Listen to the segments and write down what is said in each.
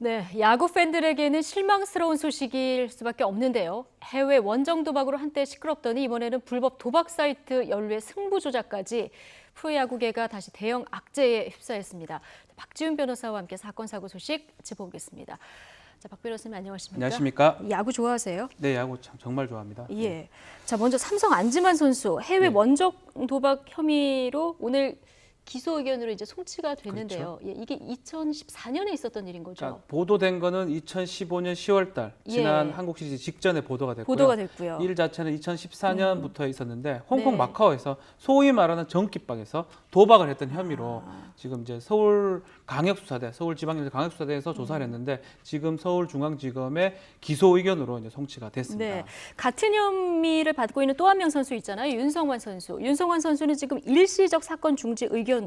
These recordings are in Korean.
네, 야구 팬들에게는 실망스러운 소식일 수밖에 없는데요. 해외 원정 도박으로 한때 시끄럽더니 이번에는 불법 도박 사이트 연루의 승부 조작까지 프로야구계가 다시 대형 악재에 휩싸였습니다. 박지훈 변호사와 함께 사건 사고 소식 짚어보겠습니다. 자, 박 변호사님 안녕하십니까? 안녕하십니까? 야구 좋아하세요? 네, 야구 정말 좋아합니다. 예. 자, 먼저 삼성 안지만 선수 해외 원정 도박 혐의로 오늘 기소 의견으로 이제 송치가 됐는데요. 예, 이게 2014년에 있었던 일인 거죠. 그러니까 보도된 거는 2015년 10월 달 지난 한국 시리즈 직전에 보도가 됐고요. 일 자체는 2014년부터 있었는데 홍콩 마카오에서 소위 말하는 전기방에서 도박을 했던 혐의로 지금 이제 서울 강력수사대, 서울지방경찰 강력수사대에서 조사를 했는데 지금 서울중앙지검의 기소 의견으로 이제 송치가 됐습니다. 네, 같은 혐의를 받고 있는 또 한 명 선수 있잖아요. 윤성환 선수. 윤성환 선수는 지금 일시적 사건 중지 의견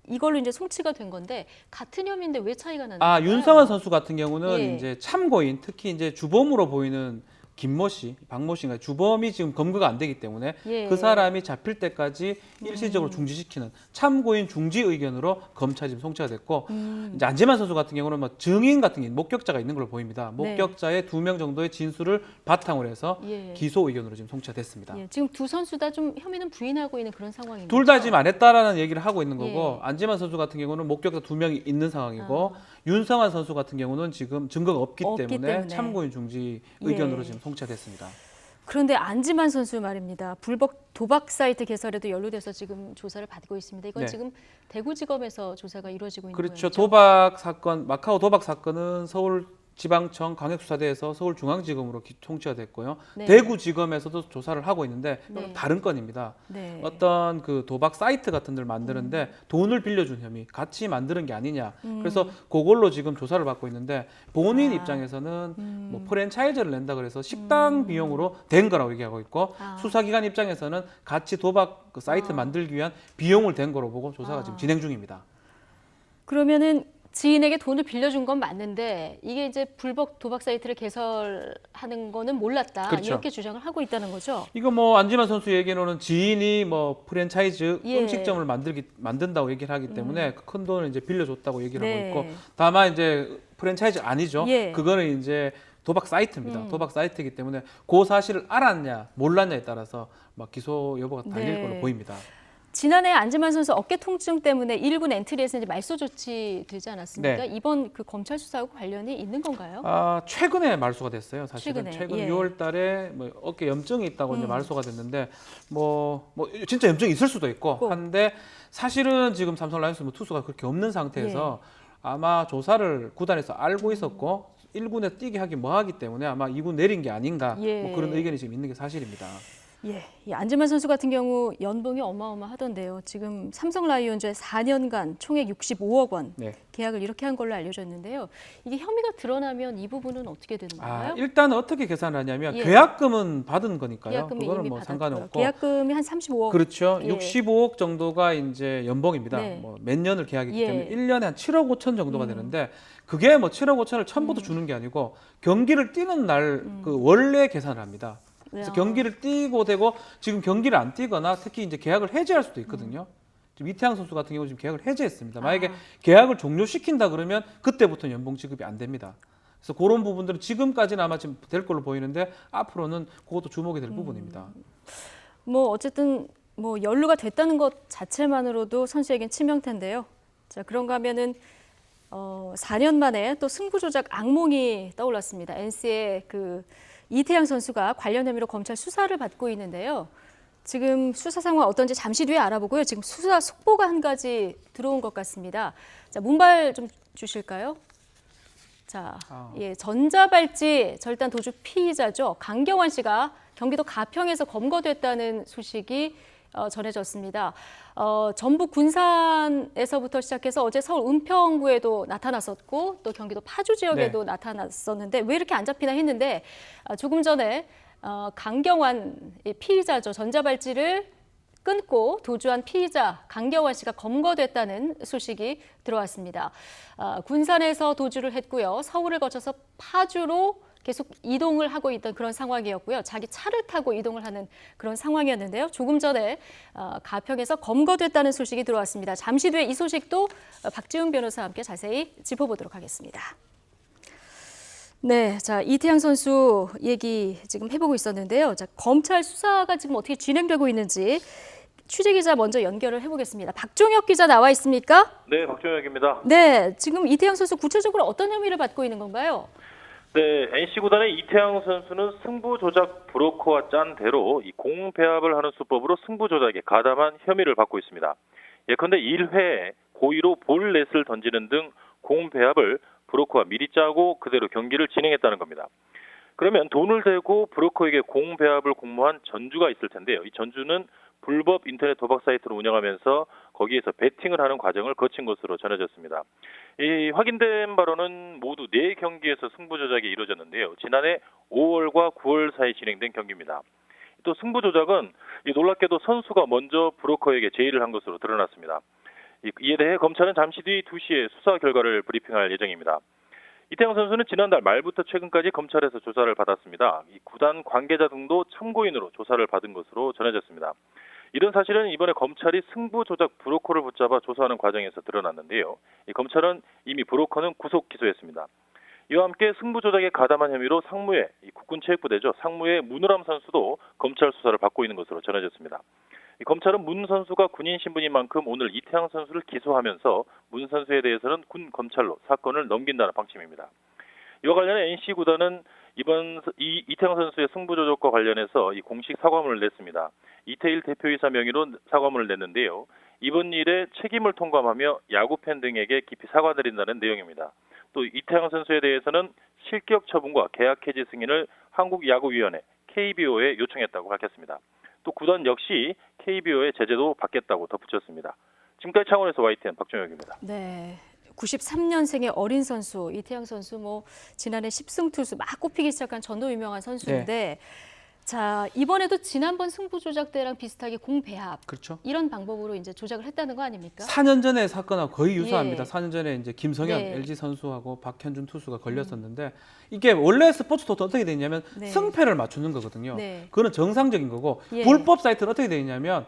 이걸로 이제 송치가 된 건데 같은 혐의인데 왜 차이가 나는 건가요? 윤성환 선수 같은 경우는 이제 참고인, 특히 이제 주범으로 보이는 김모 씨, 박모 씨가 주범이 지금 검거가 안 되기 때문에 그 사람이 잡힐 때까지 일시적으로 중지시키는 참고인 중지 의견으로 검찰이 지금 송치가 됐고 이제 안지만 선수 같은 경우는 뭐 증인 같은 게 목격자가 있는 걸로 보입니다. 목격자의 2명 정도의 진술을 바탕으로 해서 기소 의견으로 지금 송치가 됐습니다. 지금 두 선수 다 좀 혐의는 부인하고 있는 그런 상황입니다. 둘 다 지금 안 했다라는 얘기를 하고 있는 거고 안지만 선수 같은 경우는 목격자 2명이 있는 상황이고 윤성환 선수 같은 경우는 지금 증거가 없기 때문에 참고인 중지 의견으로 지금 송치가 됐습니다. 그런데 안지만 선수 말입니다. 불법 도박 사이트 개설에도 연루돼서 지금 조사를 받고 있습니다. 이건 지금 대구지검에서 조사가 이루어지고 있는 거죠. 그렇죠. 도박 사건, 마카오 도박 사건은 서울지방청 강력수사대에서 서울중앙지검으로 송치가 됐고요. 대구지검에서도 조사를 하고 있는데 다른 건입니다. 어떤 그 도박 사이트 같은 데를 만드는데 돈을 빌려준 혐의, 같이 만드는 게 아니냐. 그래서 그걸로 지금 조사를 받고 있는데 본인 입장에서는 뭐 프랜차이즈를 낸다 그래서 식당 비용으로 된 거라고 얘기하고 있고 수사기관 입장에서는 같이 도박 그 사이트 만들기 위한 비용을 된 거로 보고 조사가 지금 진행 중입니다. 그러면은 지인에게 돈을 빌려준 건 맞는데 이게 이제 불법 도박 사이트를 개설하는 거는 몰랐다. 이렇게 주장을 하고 있다는 거죠. 이거 뭐 안지만 선수 얘기로는 지인이 뭐 프랜차이즈 음식점을 만든다고 얘기를 하기 때문에 큰 돈을 이제 빌려줬다고 얘기를 하고 있고 다만 이제 프랜차이즈 아니죠. 그거는 이제 도박 사이트입니다. 도박 사이트이기 때문에 그 사실을 알았냐 몰랐냐에 따라서 막 기소 여부가 달릴 걸로 보입니다. 지난해 안지만 선수 어깨 통증 때문에 일본 엔트리에서 이제 말소 조치되지 않았습니까? 이번 그 검찰 수사하고 관련이 있는 건가요? 최근에 말소가 됐어요. 사실은 최근 예. 6월달에 뭐 어깨 염증이 있다고 이제 말소가 됐는데 뭐 진짜 염증이 있을 수도 있고 한데 사실은 지금 삼성 라이온스 뭐 투수가 그렇게 없는 상태에서 아마 조사를 구단에서 알고 있었고 1군에 뛰게 하기 뭐하기 때문에 아마 2군 내린 게 아닌가 뭐 그런 의견이 지금 있는 게 사실입니다. 이 안지만 선수 같은 경우 연봉이 어마어마하던데요. 지금 삼성 라이온즈에 4년간 총액 65억 원 계약을 이렇게 한 걸로 알려져 있는데요. 이게 혐의가 드러나면 이 부분은 어떻게 되는 건가요? 일단 어떻게 계산을 하냐면 계약금은 받은 거니까요. 그거는 뭐 상관없고 계약금이 한 35억. 그렇죠. 65억 정도가 이제 연봉입니다. 뭐 몇 년을 계약이기 때문에 1년에 한 7억 5천 정도가 되는데 그게 뭐 7억 5천을 처음부터 주는 게 아니고 경기를 뛰는 날 그 원래 계산을 합니다. 그래서 경기를 뛰고 되고 지금 경기를 안 뛰거나 특히 이제 계약을 해지할 수도 있거든요. 지금 이태양 선수 같은 경우 지금 계약을 해지했습니다. 만약에 계약을 종료시킨다 그러면 그때부터 연봉 지급이 안 됩니다. 그래서 그런 부분들은 지금까지는 아마 지금 될 걸로 보이는데 앞으로는 그것도 주목이 될 부분입니다. 뭐 어쨌든 뭐 연루가 됐다는 것 자체만으로도 선수에겐 치명타인데요. 자, 그런가 하면은 4년 만에 또 승부 조작 악몽이 떠올랐습니다. NC의 그 이태양 선수가 관련 혐의로 검찰 수사를 받고 있는데요. 지금 수사 상황 어떤지 잠시 뒤에 알아보고요. 지금 수사 속보가 한 가지 들어온 것 같습니다. 자, 문발 좀 주실까요? 자, 전자발찌 절단 도주 피의자죠. 강경환 씨가 경기도 가평에서 검거됐다는 소식이 전해졌습니다. 전북 군산에서부터 시작해서 어제 서울 은평구에도 나타났었고 또 경기도 파주 지역에도 나타났었는데 왜 이렇게 안 잡히나 했는데 조금 전에 강경환 피의자죠. 전자발찌를 끊고 도주한 피의자 강경환 씨가 검거됐다는 소식이 들어왔습니다. 군산에서 도주를 했고요. 서울을 거쳐서 파주로 계속 이동을 하고 있던 그런 상황이었고요. 자기 차를 타고 이동을 하는 그런 상황이었는데요. 조금 전에 가평에서 검거됐다는 소식이 들어왔습니다. 잠시 뒤에 이 소식도 박지훈 변호사와 함께 자세히 짚어보도록 하겠습니다. 네, 자 이태양 선수 얘기 지금 해보고 있었는데요. 자 검찰 수사가 지금 어떻게 진행되고 있는지 취재 기자 먼저 연결을 해보겠습니다. 박종혁 기자 나와 있습니까? 네, 박종혁입니다. 네, 지금 이태양 선수 구체적으로 어떤 혐의를 받고 있는 건가요? 네, NC구단의 이태양 선수는 승부 조작 브로커와 짠 대로 이 공배합을 하는 수법으로 승부 조작에 가담한 혐의를 받고 있습니다. 예컨대 1회에 고의로 볼넷을 던지는 등 공배합을 브로커가 미리 짜고 그대로 경기를 진행했다는 겁니다. 그러면 돈을 대고 브로커에게 공배합을 공모한 전주가 있을 텐데요. 이 전주는 불법 인터넷 도박 사이트를 운영하면서 거기에서 베팅을 하는 과정을 거친 것으로 전해졌습니다. 이 확인된 바로는 모두 4경기에서 승부 조작이 이루어졌는데요. 지난해 5월과 9월 사이 진행된 경기입니다. 또 승부 조작은 놀랍게도 선수가 먼저 브로커에게 제의를 한 것으로 드러났습니다. 이에 대해 검찰은 잠시 뒤 2시에 수사 결과를 브리핑할 예정입니다. 이태양 선수는 지난달 말부터 최근까지 검찰에서 조사를 받았습니다. 이 구단 관계자 등도 참고인으로 조사를 받은 것으로 전해졌습니다. 이런 사실은 이번에 검찰이 승부 조작 브로커를 붙잡아 조사하는 과정에서 드러났는데요. 이 검찰은 이미 브로커는 구속 기소했습니다. 이와 함께 승부 조작에 가담한 혐의로 상무의 국군체육부대죠. 상무의 문우람 선수도 검찰 수사를 받고 있는 것으로 전해졌습니다. 검찰은 문 선수가 군인 신분인 만큼 오늘 이태양 선수를 기소하면서 문 선수에 대해서는 군 검찰로 사건을 넘긴다는 방침입니다. 이와 관련해 NC구단은 이번 이태양 선수의 승부 조작과 관련해서 이 공식 사과문을 냈습니다. 이태일 대표이사 명의로 사과문을 냈는데요. 이번 일에 책임을 통감하며 야구팬 등에게 깊이 사과드린다는 내용입니다. 또 이태양 선수에 대해서는 실격 처분과 계약 해지 승인을 한국야구위원회 KBO에 요청했다고 밝혔습니다. 또 구단 역시 KBO의 제재도 받겠다고 덧붙였습니다. 지금까지 창원에서 YTN 박종혁입니다. 네. 93년생의 어린 선수 이태양 선수 지난해 10승 투수 막 꼽히기 시작한 전도 유명한 선수인데 네. 자 이번에도 지난번 승부 조작 때랑 비슷하게 공배합 그렇죠. 이런 방법으로 이제 조작을 했다는 거 아닙니까? 4년 전의 사건하고 거의 유사합니다. 예. 4년 전에 이제 김성현 네. LG 선수하고 박현준 투수가 걸렸었는데 이게 원래 스포츠토토 어떻게 되냐면 네. 승패를 맞추는 거거든요. 네. 그거는 정상적인 거고 예. 불법 사이트는 어떻게 되냐면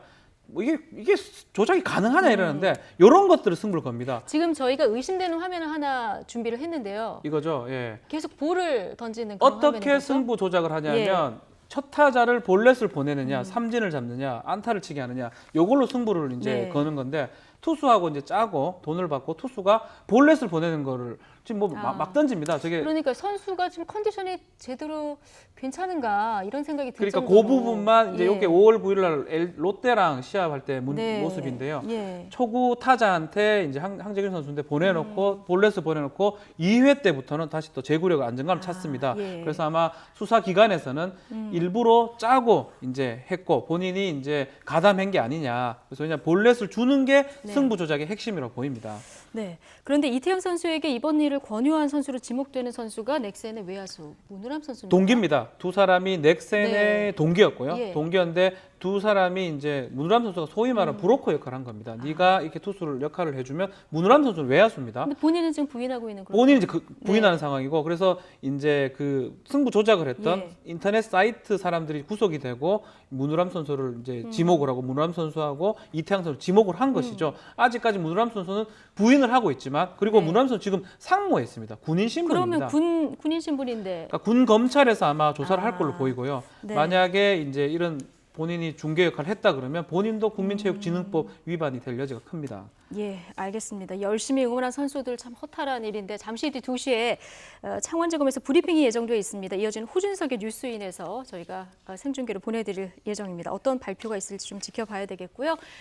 이게 조작이 가능하냐 이러는데 이런 것들을 승부를 겁니다. 지금 저희가 의심되는 화면을 하나 준비를 했는데요. 이거죠. 예. 계속 볼을 던지는 그런 어떻게 화면인 거죠? 승부 조작을 하냐면 첫 타자를 볼넷을 보내느냐, 삼진을 잡느냐, 안타를 치게 하느냐, 요걸로 승부를 이제 네. 거는 건데 투수하고 이제 짜고 돈을 받고 투수가 볼넷을 보내는 거를 지금 막 던집니다. 저게 그러니까 선수가 지금 컨디션이 제대로 괜찮은가 이런 생각이 들 그러니까 정도로. 그 부분만 이제 이게 5월 9일 날 롯데랑 시합할 때 네. 모습인데요. 예. 초구 타자한테 이제 항재균 선수인데 보내놓고 볼넷을 보내놓고 2회 때부터는 다시 또 제구력 안정감을 찾습니다. 예. 그래서 아마 수사 기관에서는 일부러 짜고 이제 했고 본인이 이제 가담한 게 아니냐. 그래서 그냥 볼넷을 주는 게 승부 조작의 핵심이라고 보입니다. 네. 그런데 이태양 선수에게 이번 일을 권유한 선수로 지목되는 선수가 넥센의 외야수 문우람 선수입니다. 동기입니다. 두 사람이 넥센의 네. 동기였고요. 예. 동기였는데 두 사람이 이제 문우람 선수가 소위 말하는 브로커 역할을 한 겁니다. 네가 이렇게 투수를 역할을 해주면 문우람 선수는 외야수입니다. 근데 본인은 지금 부인하고 있는 그런 본인이 이제 부인하는 상황이고 그래서 이제 그 승부 조작을 했던 예. 인터넷 사이트 사람들이 구속이 되고 문우람 선수를 이제 지목을 하고 문우람 선수하고 이태양 선수 지목을 한 것이죠. 아직까지 문우람 선수는 부인을 하고 있지만 그리고 문우람 선수 지금 상무에 있습니다. 군인 신분입니다. 그러면 군인 신분인데 그러니까 군 검찰에서 아마 조사를 할 걸로 보이고요. 네. 만약에 이제 이런 본인이 중개 역할을 했다 그러면 본인도 국민체육진흥법 위반이 될 여지가 큽니다. 예, 알겠습니다. 열심히 응원한 선수들 참 허탈한 일인데 잠시 뒤 2시에 창원지검에서 브리핑이 예정되어 있습니다. 이어지는 호준석의 뉴스인에서 저희가 생중계로 보내드릴 예정입니다. 어떤 발표가 있을지 좀 지켜봐야 되겠고요.